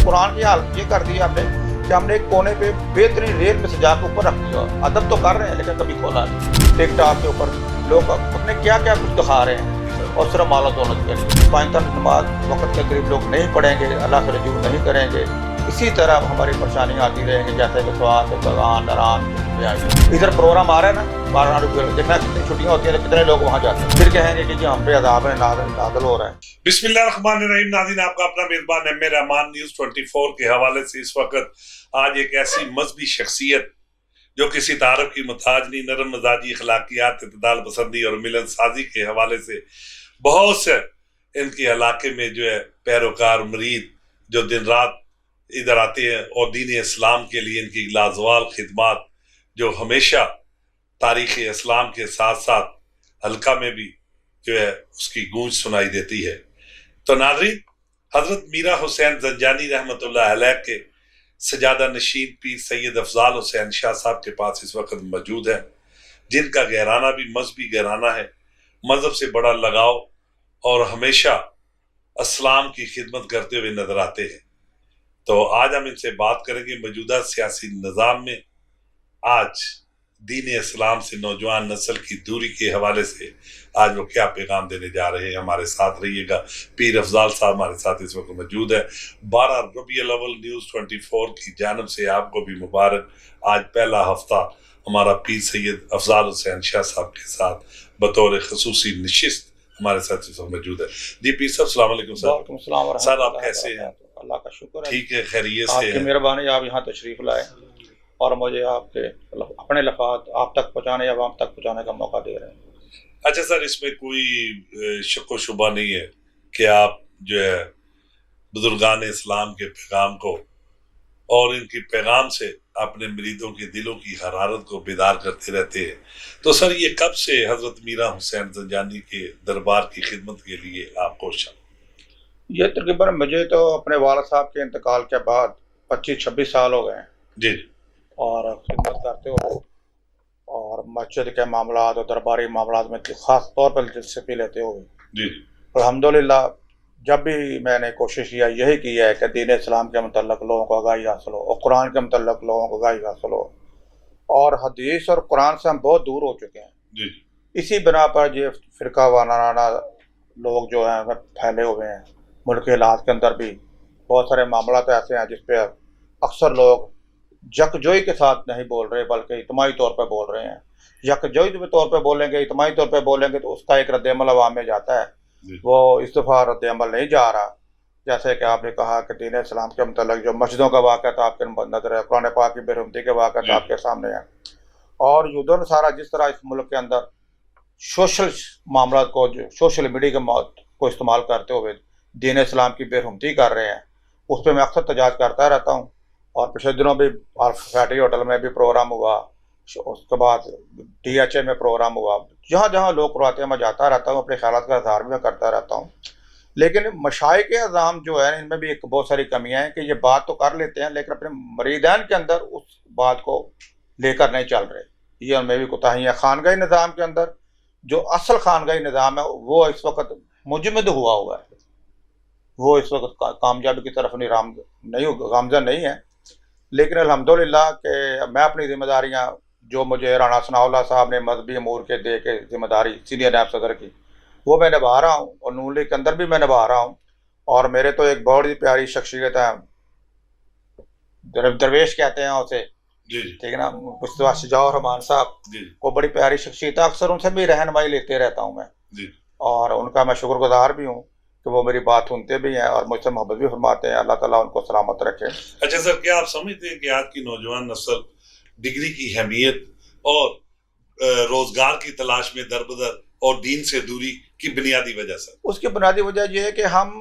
कुरान की हालत ये कर दी हमने कि हमने एक कोने पे बेहतरीन रेल पे सजा के ऊपर रख दिया। अदब तो कर रहे हैं लेकिन कभी खोला नहीं। टिकटॉक के ऊपर लोग अपने क्या क्या कुछ दिखा रहे हैं और सिर्फ माला दौलत के लिए। 5 टाइम नमाज वक्त के करीब लोग नहीं पढ़ेंगे, अल्लाह से रजू नहीं करेंगे। इसी तरह हमारी परेशानियाँ आती रहेंगी, जैसे कि स्वाद बगान नारान। इधर प्रोग्राम आ रहा है ना 12 रुपये, देखना कितनी छुट्टियाँ होती हैं तो कितने लोग वहाँ जाते हैं, फिर कहेंगे कि हम पे अज़ाब है नाज़िल हो रहा है। बिस्मिल्लाहिर्रहमानिर्रहीम। नाज़रीन, आपका अपना मेज़बान एम ए रहमान न्यूज़ 24 के हवाले से इस वक्त आज एक ऐसी मजहबी शख्सियत जो किसी तारफ की मुताज नहीं, नरम मजाजी, अखलाकियात, इत्तेदाल पसंदी और मिलन साजी के हवाले से बहुत से इनके इलाके में जो है पैरोकार मरीद जो दिन रात इधर आते हैं और दीन इस्लाम के लिए इनकी लाजवाल खिदमात जो हमेशा तारीख़ इस्लाम के साथ साथ हल्का में भी जो है उसकी गूंज सुनाई देती है। तो नाज़रीन, हज़रत मीरा हुसैन ज़ंजानी रहमतुल्लाह अलैह के सजादा नशीन पीर सैयद अफजाल हुसैन शाह साहब के पास इस वक्त मौजूद है, जिनका गहराना भी मजहबी गहराना है, मज़हब से बड़ा लगाव और हमेशा इस्लाम की खिदमत करते हुए नजर आते हैं। तो आज हम इनसे बात करेंगे मौजूदा सियासी निज़ाम में आज दीन इस्लाम से नौजवान नस्ल की दूरी के हवाले से आज वो क्या पैगाम देने जा रहे हैं। हमारे साथ रहिएगा। पीर अफजाल साहब हमारे साथ इस वक्त मौजूद है। 12 रबीउल अव्वल न्यूज़ 24 की जानब से आपको भी मुबारक। आज पहला हफ्ता हमारा पीर सैयद अफजाल हुसैन शाह साहब के साथ बतौर खसूसी नशिस्त हमारे साथ इस वक्त मौजूद है। जी पीर साहब, अस्सलाम वालेकुम सर। सर आप कैसे हैं? अल्लाह का शुक्र है, ठीक है, खैरियत से आपकी मेहरबानी, आप यहाँ तशरीफ लाए और मुझे आपके अपने लफ़ात आप तक पहुँचाने, आवाम तक पहुँचाने का मौका दे रहे हैं। अच्छा सर, इसमें कोई शक व शुबा नहीं है कि आप जो है बुजुर्गान इस्लाम के पैगाम को और इनकी पैगाम से अपने मरीदों के दिलों की हरारत को बेदार करते रहते हैं। तो सर, ये कब से हजरत मीरा हुसैन ज़ंजानी के दरबार की खिदमत के लिए आप कोशिश? ये तकरीबन मुझे तो अपने वालिद साहब के इंतकाल के बाद 25-26 साल हो गए हैं जी और खिदमत करते हुए और मस्जिद के मामलात और दरबारी मामलात में ख़ास तौर पर दिलचस्पी लेते हुए जी अल्हम्दुलिल्लाह जब भी मैंने कोशिश किया यही की है कि दीन इस्लाम के मतलब लोगों को आगाही हासिल हो और कुरान के मतलब लोगों को आगाही हासिल हो। और हदीस और कुरान से हम बहुत दूर हो चुके हैं जी। इसी बिना पर ये फ़िरका वाराना लोग जो हैं वह फैले हुए हैं। मुल्क के हालात के अंदर भी बहुत सारे मामला तो ऐसे हैं जिस पे अक्सर लोग यकजोई के साथ नहीं बोल रहे बल्कि इज्तिमाई तौर पर बोल रहे हैं। यकजोई के तौर पर बोलेंगे, इज्तिमाई तौर पर बोलेंगे तो उसका एक रद्द-ए-अमल अवाम में जाता है, वो इस दफ़ा रद्द-ए-अमल नहीं जा रहा। जैसे कि आपने कहा कि दीन इस्लाम के मतलब जो मस्जिदों का वाक़या था आपके नज़र है, कुरान पाक की बेरहमती के वाक़या आपके सामने है और यूदन सारा जिस तरह इस मुल्क के अंदर सोशल मामला को जो सोशल मीडिया को इस्तेमाल करते हुए दीन इस्लाम की बेरहमती कर रहे हैं, उस पर मैं अक्सर तजाज करता रहता हूँ। और पिछले दिनों भी फैटी होटल में भी प्रोग्राम हुआ, उसके बाद DHA में प्रोग्राम हुआ, जहाँ जहाँ लोग करवाते हैं मैं जाता रहता हूँ, अपने ख्यालात का इज़हार भी करता रहता हूँ। लेकिन मशाइख के अज़ाम जो है इनमें भी एक बहुत सारी कमियाँ हैं कि ये बात तो कर लेते हैं लेकिन अपने मरीदान के अंदर उस बात को लेकर नहीं चल रहे। ये उनमें भी कोताही है। खानगाही निज़ाम के अंदर जो असल खानगाही निज़ाम है वो इस वक्त मुजमद हुआ है, वो इस वक्त कामयाबी की तरफ गामज़न नहीं है। लेकिन अल्हम्दुलिल्लाह कि मैं अपनी ज़िम्मेदारियाँ जो मुझे राना सनाउल्लाह साहब ने मजहबी अमूर के दे के ज़िम्मेदारी सीनियर नायब सदर की, वो मैं निभा रहा हूँ और नून लीग के अंदर भी मैं निभा रहा हूँ। और मेरे तो एक बहुत ही प्यारी शख्सियत है, दरवेश कहते हैं उसे, जी जी ठीक है ना, मुस्तफा शजाउ रहमान साहब, जी वो बड़ी प्यारी शख्सियत है, अक्सर उनसे भी रहनुमाई लेते रहता हूँ मैं, जी। और उनका मैं शुक्रगुजार भी हूँ कि वो मेरी बात सुनते भी हैं और मुझसे मोहब्बत भी फरमाते हैं। अल्लाह ताला उनको सलामत रखे। अच्छा सर, क्या आप समझते हैं कि आज की नौजवान नस्ल डिग्री की अहमियत और रोजगार की तलाश में दरबदर और दीन से दूरी की बुनियादी वजह सर? उसकी बुनियादी वजह यह है कि हम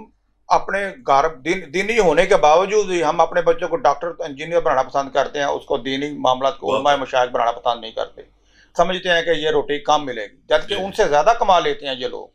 अपने घर दीनी होने के बावजूद ही हम अपने बच्चों को डॉक्टर इंजीनियर बनाना पसंद करते हैं, उसको दीनी मामला को उलमा मशाइख बनाना पसंद नहीं करते। समझते हैं कि ये रोटी कम मिलेगी, जबकि उनसे ज़्यादा कमा लेते हैं ये लोग,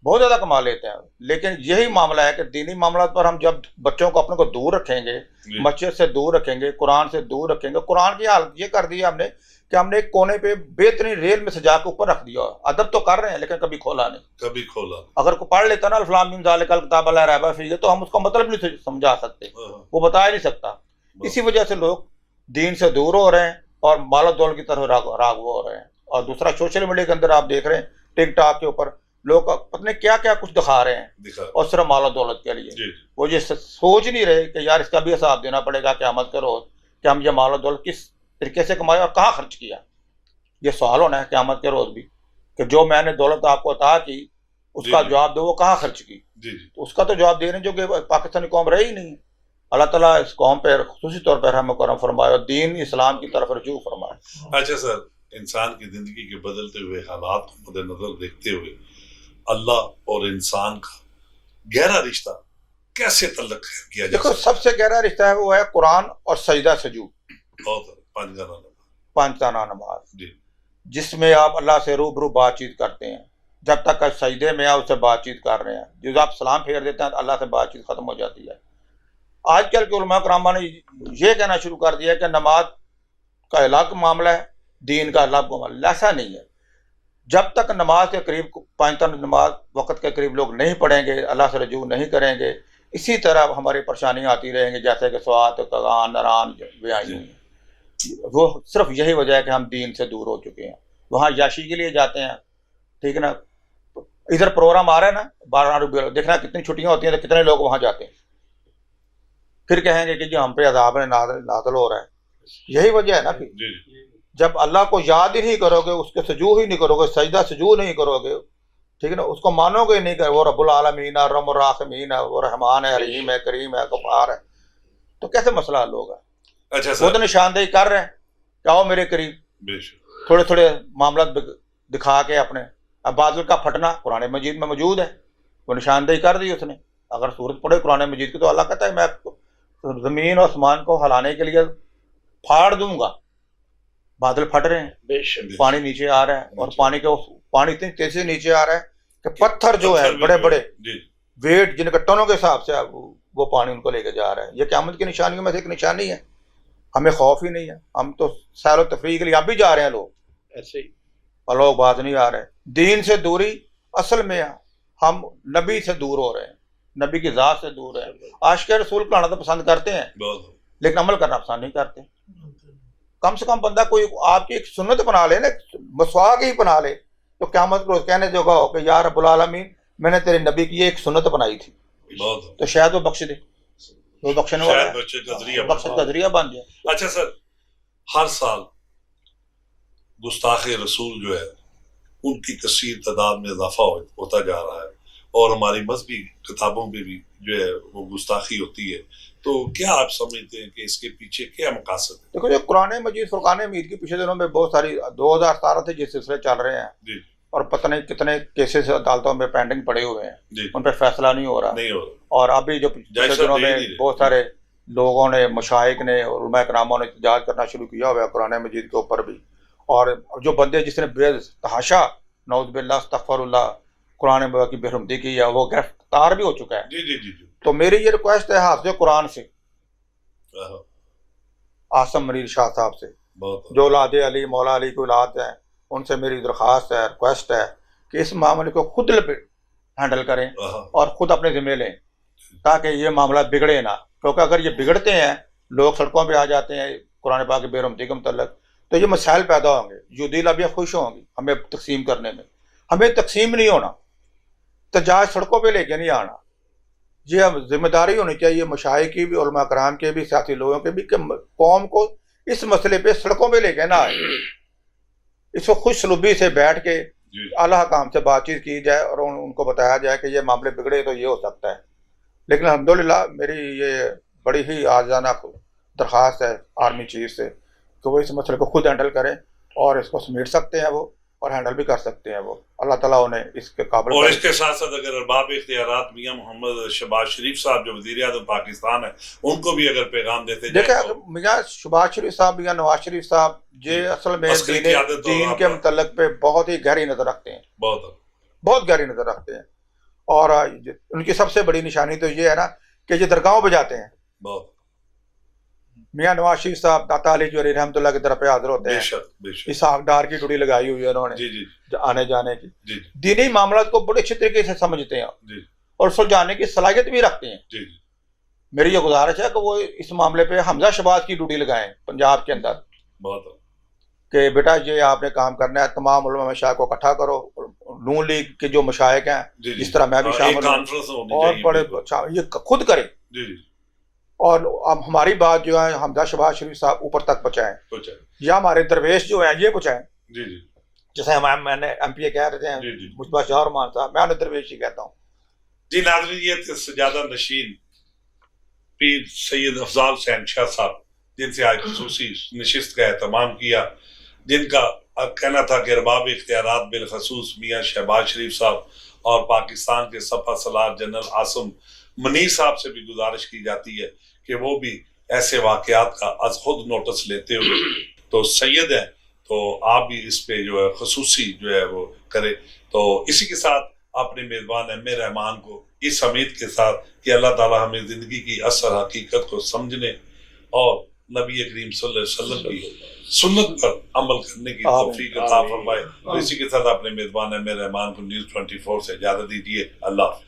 बहुत ज़्यादा कमा लेते हैं। लेकिन यही मामला है कि दीनी मामला पर हम जब बच्चों को अपने को दूर रखेंगे, मस्जिद से दूर रखेंगे, कुरान से दूर रखेंगे। कुरान की हालत ये कर दी है हमने कि हमने एक कोने पे बेहतरीन रेल में सजा के ऊपर रख दिया। अदब तो कर रहे हैं लेकिन कभी खोला नहीं, कभी खोला। अगर को पढ़ लेता ना अल्फ लाम मीम ज़ालिकल किताब ला रैब फीह, तो हम उसका मतलब नहीं समझा सकते, वो बता ही नहीं सकता। इसी वजह से लोग दीन से दूर हो रहे हैं और मालो दौल की तरफ राग़िब हो रहे हैं। और दूसरा, सोशल मीडिया के अंदर आप देख रहे हैं, टिकटॉक के ऊपर लोग पता नहीं क्या क्या कुछ दिखा रहे हैं, और सिर्फ मालो दौलत के लिए। वो ये सोच नहीं रहे कि यार इसका भी हिसाब देना पड़ेगा क़यामत के रोज़ कि हम ये मालो दौलत किस तरीके से कमाया और कहाँ खर्च किया। ये सवाल होना है क़यामत के रोज़ भी कि जो मैंने दौलत आपको अता की उसका जवाब दो, वो कहाँ खर्च की। तो उसका तो जवाब दे रहे हैं जो कि पाकिस्तानी कौम रही ही नहीं। अल्लाह ताला इस कौम पर खुसूसी तौर पर रहम करम फरमाए और दीन इस्लाम की तरफ रजू फरमाए। अच्छा सर, इंसान की ज़िंदगी के बदलते हुए हालात को मद्देनजर देखते हुए अल्लाह और इंसान का गहरा रिश्ता कैसे तल्लुक़ किया जाए? देखो, सबसे गहरा रिश्ता है वो है कुरान और सजदा सजूद, पांचजाना नमाज, जिसमें आप अल्लाह से रूबरू बातचीत करते हैं। जब तक आप सजदे में आप उससे बातचीत कर रहे हैं, जब आप सलाम फेर देते हैं तो अल्लाह से बातचीत ख़त्म हो जाती है। आजकल के उलमा करामा ने ये कहना शुरू कर दिया कि नमाज का अलग मामला है, दीन का अलग मामला। ऐसा नहीं है। जब तक नमाज के करीब 5 नमाज वक़्त के करीब लोग नहीं पढ़ेंगे, अल्लाह से रजू नहीं करेंगे, इसी तरह हमारी परेशानियाँ आती रहेंगी, जैसे कि स्वात कगान नरान बेआई हुई। वो सिर्फ यही वजह है कि हम दीन से दूर हो चुके हैं। वहाँ याशी के लिए जाते हैं, ठीक है ना, इधर प्रोग्राम आ रहा है ना 12 रुपये, देखना कितनी छुट्टियाँ होती हैं तो कितने लोग वहाँ जाते हैं, फिर कहेंगे कि जी हम पे अज़ाब नाज़िल हो रहा है। यही वजह है ना। फिर जब अल्लाह को याद ही नहीं करोगे, उसके सजू ही नहीं करोगे, सजदा सजू नहीं करोगे, ठीक है ना, उसको मानोगे ही नहीं कि वो रब्बुल आलमीन है, रहमान राहिमीन है, वो रहमान है, रहीम है, करीम है, गफ्फार है, तो कैसे मसला हल होगा? अच्छा वो तो निशानदेही कर रहे हैं कि आओ मेरे करीब, थोड़े थोड़े मामला दिखा के अपने। अब बादल का फटना कुरान मजीद में मौजूद है, वो निशानदेही कर दी उसने। अगर सूरत पढ़े कुरान मजीद की तो अल्लाह कहता है मैं ज़मीन और आसमान को हिलाने के लिए फाड़ दूंगा। बादल फट रहे हैं, पानी नीचे आ रहा है, और पानी इतनी तेजी से नीचे आ रहा है कि पत्थर जो है बड़े बड़े वेट जिनके टनों के हिसाब से वो पानी उनको लेके जा रहा है। ये क़यामत की निशानियों में से एक निशानी है। हमें खौफ ही नहीं है, हम तो सैर व तफरीह के लिए अब भी जा रहे हैं लोग ऐसे ही, और लोग बात नहीं आ रहे। दीन से दूरी असल में हम नबी से दूर हो रहे हैं, नबी की ज़ात से दूर है। आशिक़ रसूल पढ़ाना तो पसंद करते हैं लेकिन अमल करना पसंद नहीं करते। कम से कम बंदा कोई आपकी एक सुन्नत बना ले ना, मसवाक ही बना ले, तो क़यामत को कहने जोगा हो कि या रब्बुल आलमीन मैंने तेरे नबी की एक सुन्नत बनाई थी, तो शायद वो बख्श दे, वो बख्शने वाला है, बख्श का ज़रिया बन जाए। अच्छा सर, हर साल गुस्ताखे रसूल जो है उनकी कसीर तादाद में इजाफा होता जा रहा है, और हमारी मजहबी किताबों में भी जो है वो गुस्ताखी होती है। तो क्या आप समझते हैं कि इसके पीछे क्या मकासद है? देखो, जो कुरान मजीद फुरकान हमीद के पिछले दिनों में बहुत सारी 2017 से जिस सिलसिले चल रहे हैं, और पता नहीं कितने केसेस अदालतों में पेंडिंग पड़े हुए हैं, उन पर फैसला नहीं हो रहा। और अभी जो पिछले दिनों में बहुत सारे लोगों ने, मशाइख ने और उलमा करामों ने एहतजाज करना शुरू किया हुआ है कुरान मजीद के ऊपर भी। और जो बंदे जिसने बेतहाशा नऊज़ बिल्लाह अस्तग़फिरुल्लाह कुरान की बेरहमती की है, वो गिरफ्तार भी हो चुका है। जी। तो मेरी ये रिक्वेस्ट है हाफ़िज़ कुरान से, आसम मरीर शाह साहब से, जो औलाद अली मौला अली की औलाद हैं, उनसे मेरी दरख्वास्त है, रिक्वेस्ट है कि इस मामले को खुद हैंडल करें और ख़ुद अपने ज़िम्मे लें, ताकि ये मामला बिगड़े ना। क्योंकि अगर ये बिगड़ते हैं, लोग सड़कों पे आ जाते हैं कुरान पाक की बेरहमती के मुतल्लिक़, तो ये मसाइल पैदा होंगे। यूदी लबियाँ खुश होंगी हमें तकसीम करने में। हमें तकसीम नहीं होना, तजाज सड़कों पे लेके नहीं आना। ये जिम्मेदारी होनी चाहिए मशाइख की भी, उलमा कराम के भी, सियासी लोगों के भी, कि कौम को اس مسئلے پہ سڑکوں پہ لے کے نہ آئے، اس کو خوش سلوبی سے بیٹھ کے اعلیٰ حکام سے بات چیت کی جائے اور ان کو بتایا جائے کہ یہ معاملے بگڑے تو یہ ہو سکتا ہے. لیکن الحمدللہ میری یہ بڑی ہی عاجزانہ درخواست ہے آرمی چیف سے کہ وہ اس مسئلے کو خود ہینڈل کریں، اور اس کو سمیٹ سکتے ہیں وہ، اور ہینڈل بھی کر سکتے ہیں وہ. اللہ تعالیٰ انہیں اس کے قابل. اور اس کے ساتھ ساتھ اگر ارباب اختیارات میاں محمد شہباز شریف صاحب جو وزیر اعظم پاکستان ہے ان کو بھی اگر پیغام دیتے دیکھیں، میاں شہباز شریف صاحب، میاں نواز شریف صاحب یہ اصل میں دین کے متعلق پہ بہت ہی گہری نظر رکھتے ہیں، بہت گہری نظر رکھتے ہیں. اور ان کی سب سے بڑی نشانی تو یہ ہے نا کہ یہ درگاہوں پہ جاتے ہیں. میاں نواز شریف صاحب داتا علی جوہری رحمۃ اللہ کی طرف پہ حاضر ہوتے ہیں. اسحاق ڈار کی ڈوری لگائی ہوئی ہے انہوں نے آنے جانے کی. دینی معاملات کو بڑے اچھے طریقے سے سمجھتے ہیں اور سلجھانے کی صلاحیت بھی رکھتے ہیں. میری یہ گزارش ہے کہ وہ اس معاملے پہ حمزہ شہباز کی ڈیوٹی لگائیں پنجاب کے اندر، کہ بیٹا یہ آپ نے کام کرنا ہے، تمام علماء مشائخ کو اکٹھا کرو، نون لیگ کے جو مشائخ ہیں جس طرح میں بھی شامل ہوں، اور بڑے یہ خود کریں، اور اب ہماری بات جو ہے حمزہ شہباز شریف صاحب اوپر تک پہنچائیں، یا ہمارے درویش جو ہیں یہ پہنچائیں. جیسے میں نے ایم پی اے کہہ رہے ہیں مصباح شاہ رحمان صاحب، میں انہیں درویش ہی کہتا ہوں. جی ناظرین، یہ تھے سجادہ نشین پیر سید افضال حسین شاہ صاحب، جن سے آج خصوصی نشست کا اہتمام کیا، جن کا کہنا تھا کہ ارباب اختیارات بالخصوص میاں شہباز شریف صاحب اور پاکستان کے سپہ سالار جنرل عاصم منیر صاحب سے بھی گزارش کی جاتی ہے کہ وہ بھی ایسے واقعات کا از خود نوٹس لیتے ہوئے تو سید ہیں، تو آپ بھی اس پہ جو ہے خصوصی جو ہے وہ کرے. تو اسی کے ساتھ اپنے میزبان ایم اے رحمان کو اس امید کے ساتھ کہ اللہ تعالیٰ ہمیں زندگی کی اثر حقیقت کو سمجھنے اور نبی کریم صلی اللہ علیہ وسلم کی سنت پر عمل کرنے کی توفیق عطا فرمائے. تو اسی کے ساتھ اپنے میزبان ایم اے رحمان کو نیوز 24 سے اجازت دیجیے. اللہ حافظ.